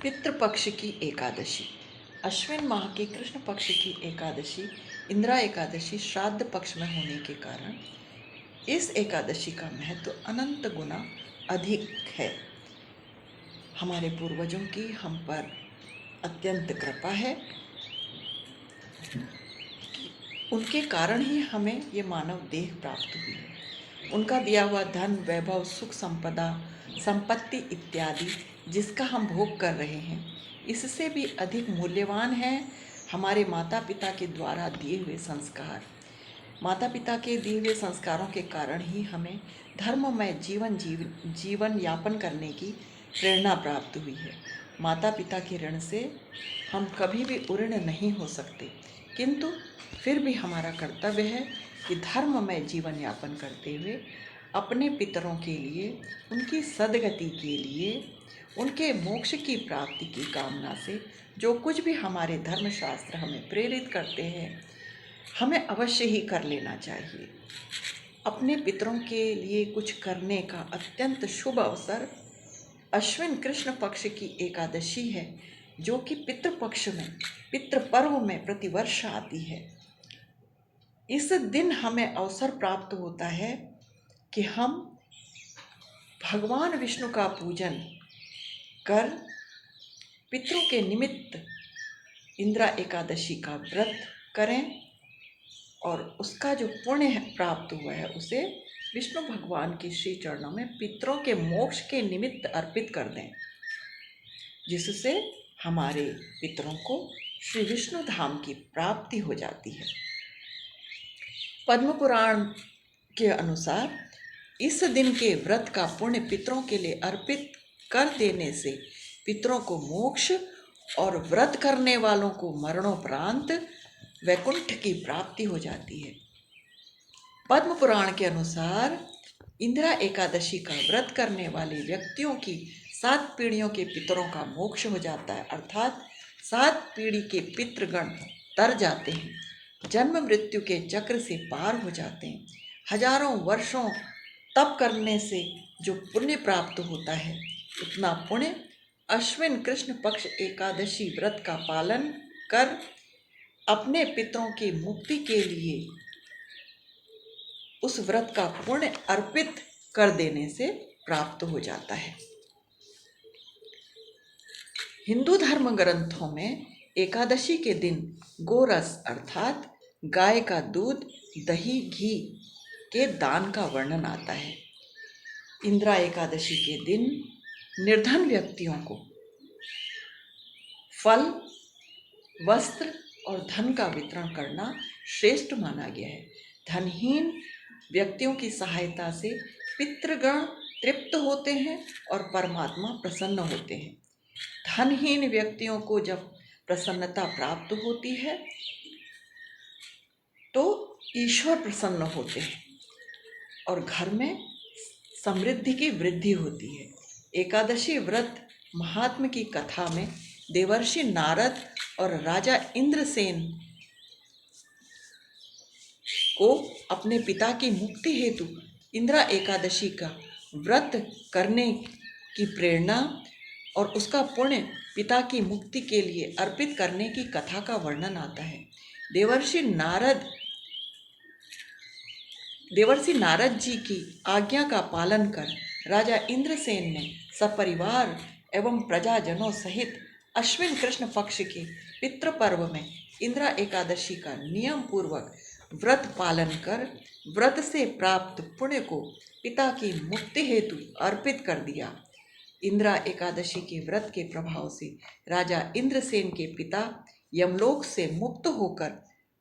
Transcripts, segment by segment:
पितृपक्ष की एकादशी। अश्विन माह के कृष्ण पक्ष की एकादशी इंदिरा एकादशी श्राद्ध पक्ष में होने के कारण इस एकादशी का महत्व अनंत गुना अधिक है। हमारे पूर्वजों की हम पर अत्यंत कृपा है कि उनके कारण ही हमें ये मानव देह प्राप्त हुई है। उनका दिया हुआ धन, वैभव, सुख, संपदा, संपत्ति इत्यादि जिसका हम भोग कर रहे हैं, इससे भी अधिक मूल्यवान है हमारे माता पिता के द्वारा दिए हुए संस्कार। माता पिता के दिए हुए संस्कारों के कारण ही हमें धर्ममय जीवन यापन करने की प्रेरणा प्राप्त हुई है। माता पिता के ऋण से हम कभी भी उऋण नहीं हो सकते, किंतु फिर भी हमारा कर्तव्य है कि धर्ममय जीवन यापन करते हुए अपने पितरों के लिए, उनकी सद्गति के लिए, उनके मोक्ष की प्राप्ति की कामना से जो कुछ भी हमारे धर्मशास्त्र हमें प्रेरित करते हैं, हमें अवश्य ही कर लेना चाहिए। अपने पितरों के लिए कुछ करने का अत्यंत शुभ अवसर अश्विन कृष्ण पक्ष की एकादशी है, जो कि पितृपक्ष में, पितृपर्व में प्रतिवर्ष आती है। इस दिन हमें अवसर प्राप्त होता है कि हम भगवान विष्णु का पूजन कर पितरों के निमित्त इंदिरा एकादशी का व्रत करें और उसका जो पुण्य प्राप्त हुआ है उसे विष्णु भगवान के श्री चरणों में पितरों के मोक्ष के निमित्त अर्पित कर दें, जिससे हमारे पितरों को श्री विष्णु धाम की प्राप्ति हो जाती है। पद्म पुराण के अनुसार इस दिन के व्रत का पुण्य पितरों के लिए अर्पित कर देने से पितरों को मोक्ष और व्रत करने वालों को मरणोपरांत वैकुंठ की प्राप्ति हो जाती है। पद्म पुराण के अनुसार इंदिरा एकादशी का व्रत करने वाले व्यक्तियों की 7 पीढ़ियों के पितरों का मोक्ष हो जाता है, अर्थात 7 पीढ़ी के पितृगण तर जाते हैं, जन्म मृत्यु के चक्र से पार हो जाते हैं। हजारों वर्षों तप करने से जो पुण्य प्राप्त होता है, उतना पुण्य अश्विन कृष्ण पक्ष एकादशी व्रत का पालन कर अपने पितरों की मुक्ति के लिए उस व्रत का पुण्य अर्पित कर देने से प्राप्त हो जाता है। हिंदू धर्म ग्रंथों में एकादशी के दिन गोरस अर्थात गाय का दूध, दही, घी के दान का वर्णन आता है। इंदिरा एकादशी के दिन निर्धन व्यक्तियों को फल, वस्त्र और धन का वितरण करना श्रेष्ठ माना गया है। धनहीन व्यक्तियों की सहायता से पितृगण तृप्त होते हैं और परमात्मा प्रसन्न होते हैं। धनहीन व्यक्तियों को जब प्रसन्नता प्राप्त होती है तो ईश्वर प्रसन्न होते हैं और घर में समृद्धि की वृद्धि होती है। एकादशी व्रत महात्म की कथा में देवर्षि नारद और राजा इंद्रसेन को अपने पिता की मुक्ति हेतु इंदिरा एकादशी का व्रत करने की प्रेरणा और उसका पुण्य पिता की मुक्ति के लिए अर्पित करने की कथा का वर्णन आता है। देवर्षि नारद जी की आज्ञा का पालन कर राजा इंद्रसेन ने सपरिवार एवं प्रजाजनों सहित अश्विन कृष्ण पक्ष के पितृपर्व में इंदिरा एकादशी का नियम पूर्वक व्रत पालन कर व्रत से प्राप्त पुण्य को पिता की मुक्ति हेतु अर्पित कर दिया। इंदिरा एकादशी के व्रत के प्रभाव से राजा इंद्रसेन के पिता यमलोक से मुक्त होकर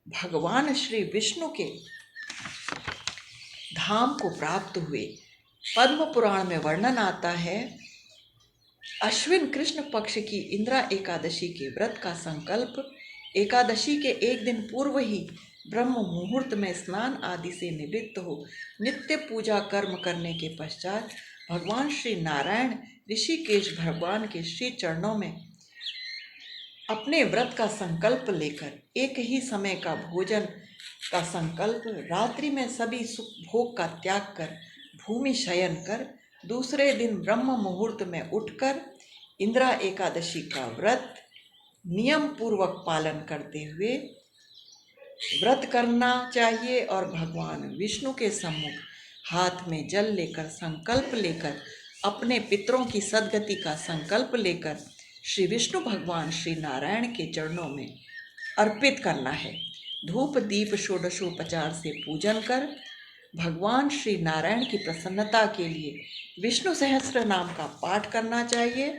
भगवान श्री विष्णु के धाम को प्राप्त हुए। पद्म पुराण में वर्णन आता है, अश्विन कृष्ण पक्ष की इंदिरा एकादशी के व्रत का संकल्प एकादशी के एक दिन पूर्व ही ब्रह्म मुहूर्त में स्नान आदि से निवृत्त हो नित्य पूजा कर्म करने के पश्चात भगवान श्री नारायण ऋषिकेश भगवान के श्री चरणों में अपने व्रत का संकल्प लेकर एक ही समय का भोजन का संकल्प, रात्रि में सभी सुख भोग का त्याग कर भूमि शयन कर दूसरे दिन ब्रह्म मुहूर्त में उठकर इंदिरा एकादशी का व्रत नियम पूर्वक पालन करते हुए व्रत करना चाहिए और भगवान विष्णु के सम्मुख हाथ में जल लेकर संकल्प लेकर अपने पितरों की सद्गति का संकल्प लेकर श्री विष्णु भगवान श्री नारायण के चरणों में अर्पित करना है। धूप दीप षोडशोपचार से पूजन कर भगवान श्री नारायण की प्रसन्नता के लिए विष्णु सहस्त्र नाम का पाठ करना चाहिए।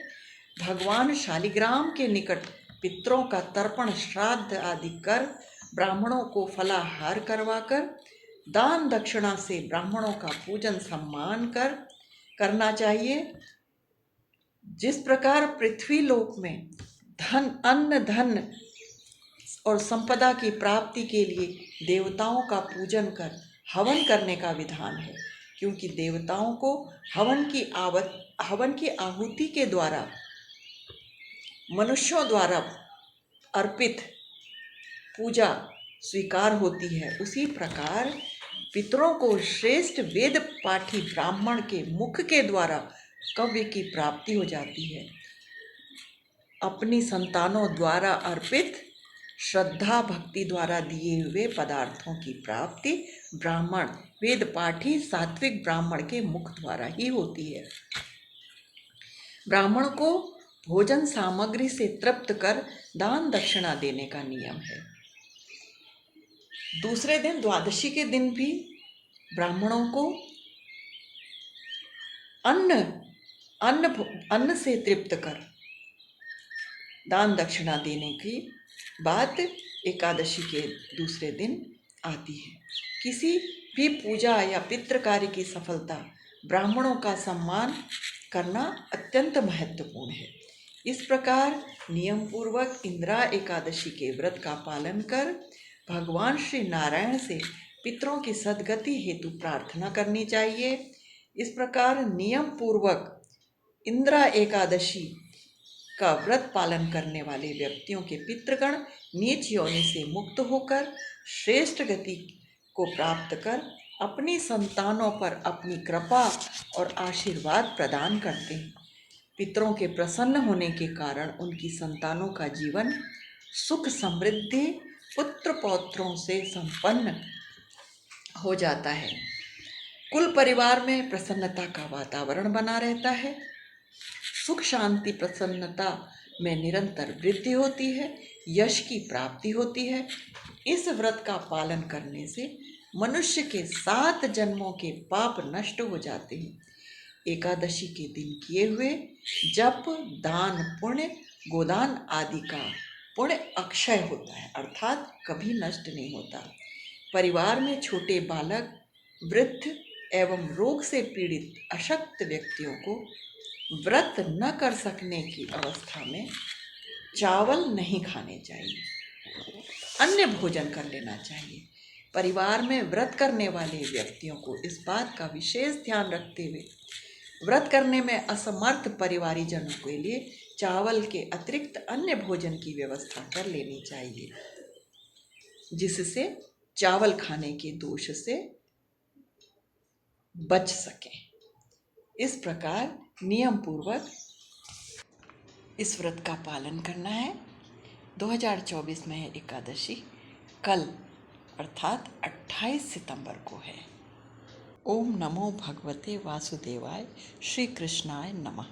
भगवान शालिग्राम के निकट पितरों का तर्पण श्राद्ध आदि कर ब्राह्मणों को फलाहार करवाकर दान दक्षिणा से ब्राह्मणों का पूजन सम्मान करना चाहिए। जिस प्रकार पृथ्वी लोक में अन्न धन और संपदा की प्राप्ति के लिए देवताओं का पूजन कर हवन करने का विधान है, क्योंकि देवताओं को हवन की आहुति के द्वारा मनुष्यों द्वारा अर्पित पूजा स्वीकार होती है, उसी प्रकार पितरों को श्रेष्ठ वेद पाठी ब्राह्मण के मुख के द्वारा कव्य की प्राप्ति हो जाती है। अपनी संतानों द्वारा अर्पित श्रद्धा भक्ति द्वारा दिए हुए पदार्थों की प्राप्ति ब्राह्मण वेद पाठी सात्विक ब्राह्मण के मुख द्वारा ही होती है। ब्राह्मण को भोजन सामग्री से तृप्त कर दान दक्षिणा देने का नियम है। दूसरे दिन द्वादशी के दिन भी ब्राह्मणों को अन्न से तृप्त कर दान दक्षिणा देने की बात एकादशी के दूसरे दिन आती है। किसी भी पूजा या पितृ कार्य की सफलता ब्राह्मणों का सम्मान करना अत्यंत महत्वपूर्ण है। इस प्रकार नियम पूर्वक इंदिरा एकादशी के व्रत का पालन कर भगवान श्री नारायण से पितरों की सद्गति हेतु प्रार्थना करनी चाहिए। इस प्रकार नियम पूर्वक इंदिरा एकादशी का व्रत पालन करने वाले व्यक्तियों के पितृगण नीच योनि से मुक्त होकर श्रेष्ठ गति को प्राप्त कर अपनी संतानों पर अपनी कृपा और आशीर्वाद प्रदान करते हैं। पितरों के प्रसन्न होने के कारण उनकी संतानों का जीवन सुख समृद्धि पुत्र पौत्रों से संपन्न हो जाता है। कुल परिवार में प्रसन्नता का वातावरण बना रहता है। सुख शांति प्रसन्नता में निरंतर वृद्धि होती है, यश की प्राप्ति होती है। इस व्रत का पालन करने से मनुष्य के 7 जन्मों के पाप नष्ट हो जाते हैं। एकादशी के दिन किए हुए जप दान पुण्य गोदान आदि का पुण्य अक्षय होता है, अर्थात कभी नष्ट नहीं होता। परिवार में छोटे बालक वृद्ध एवं रोग से पीड़ित अशक्त व्यक्तियों को व्रत न कर सकने की अवस्था में चावल नहीं खाने चाहिए, अन्य भोजन कर लेना चाहिए। परिवार में व्रत करने वाले व्यक्तियों को इस बात का विशेष ध्यान रखते हुए व्रत करने में असमर्थ परिवारीजनों के लिए चावल के अतिरिक्त अन्य भोजन की व्यवस्था कर लेनी चाहिए, जिससे चावल खाने के दोष से बच सके। इस प्रकार नियम पूर्वक इस व्रत का पालन करना है। 2024 में है एकादशी, कल अर्थात 28 सितंबर को है। ओम नमो भगवते वासुदेवाय, श्री कृष्णाय नमः।